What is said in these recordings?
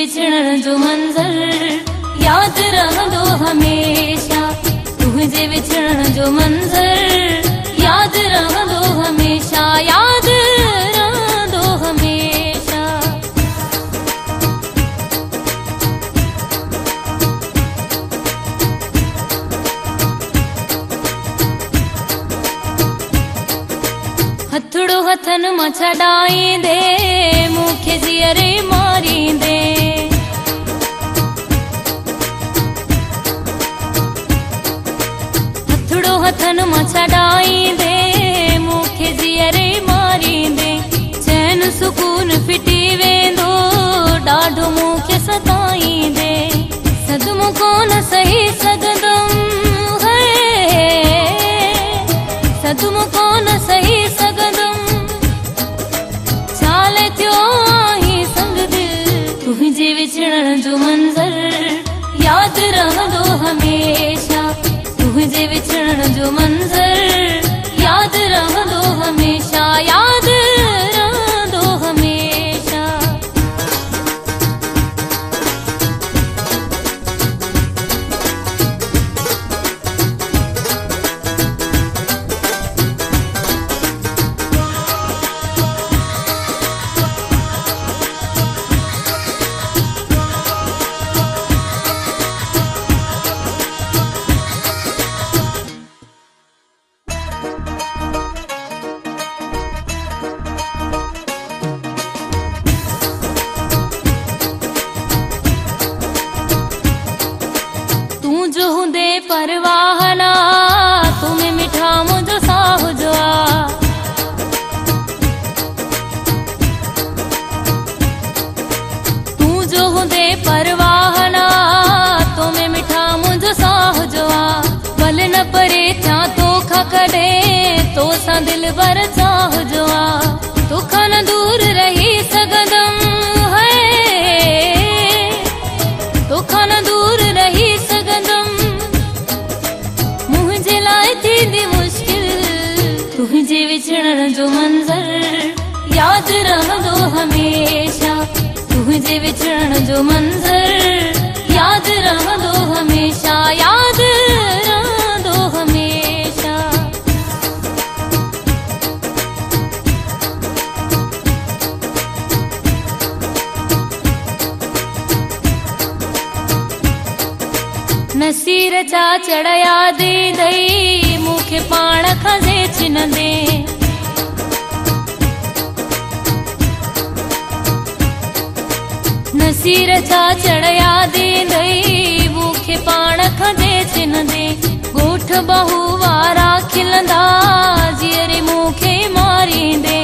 विछड़ण जो मंज़र याद रहंदो हमेशा। तुझे विछड़ण जो मंज़र याद रहंदो हमेशा, याद रहंदो हमेशा। हथड़ो हथन मां छॾाईंदे मूंखे ज़ीअरे मारींदे। हथड़ो हथन मां छॾाईंदे मूंखे ज़ीअरे मारींदे। चैन सुकून फिटी वेंदो ॾाढो मूंखे सताईंदे। सदमो कोन सही सघंदमि सदमो कोन सही सघंदमि। चाले थियो आहीं संग दिल तुझे विछड़ण जो मंज़र याद रहंदो हमेशा। तुझे विछड़ण जो मंज़र याद रहंदो हमेशा, याद रहंदो हमेशा। जो हुंदे परवाहना तुम्हें मिठा मुझो साह जो आ। तू जो हुंदे परवाहना तुम्हें मिठा मुझो साह जो आ। भले न परे था तो खा कदे तो सा दिल भर चाह जो आ। तो खान दूर रही सगदम है, तो खान दूर रही सगदम। मुझे लाए थी मुश्किल तुझे विछड़ण जो मंज़र याद रहंदो हमेशा। तुझे विछड़ण जो मंज़र याद रहंदो हमेशा, याद रहंदो हमेशा। नसीर चा चढ़या दे दई मूंखे पाण खां छिनंदे। नसीर चा चढ़या दे दई मूंखे पाण खां छिनंदे। ॻोठ बहू वारा खिलंदा जीअरे मूंखे मारींदे।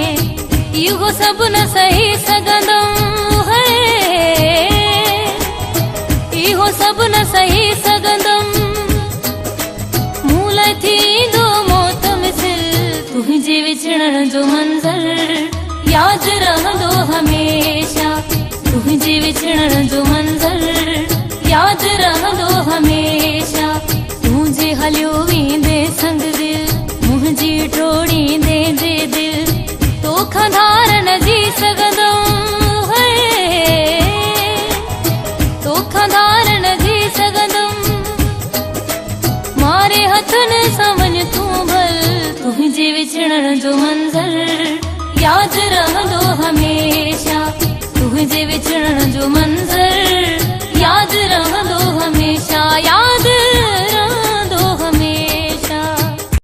इहो सभु न सही सघंदमि है, इहो सभु न सही सघंदमि। मूं लाइ थींदो मौत मिसिल तुझे विछड़ण जो मंज़र याद रहंदो हमेशा। तुझे विछड़ण जो मंज़र याद रहंदो हमेशा। तुझे हलियो वेंदे संग दिल मुंहिंजी टोड़ींदे दे दिल। तोखां धार न जी सघंदमि है, तोखां धार न जी सघंदमि। मारे हथनि सां वञ तूं भल तुझे विछड़ण जो मंज़र याद रहंदो हमेशा।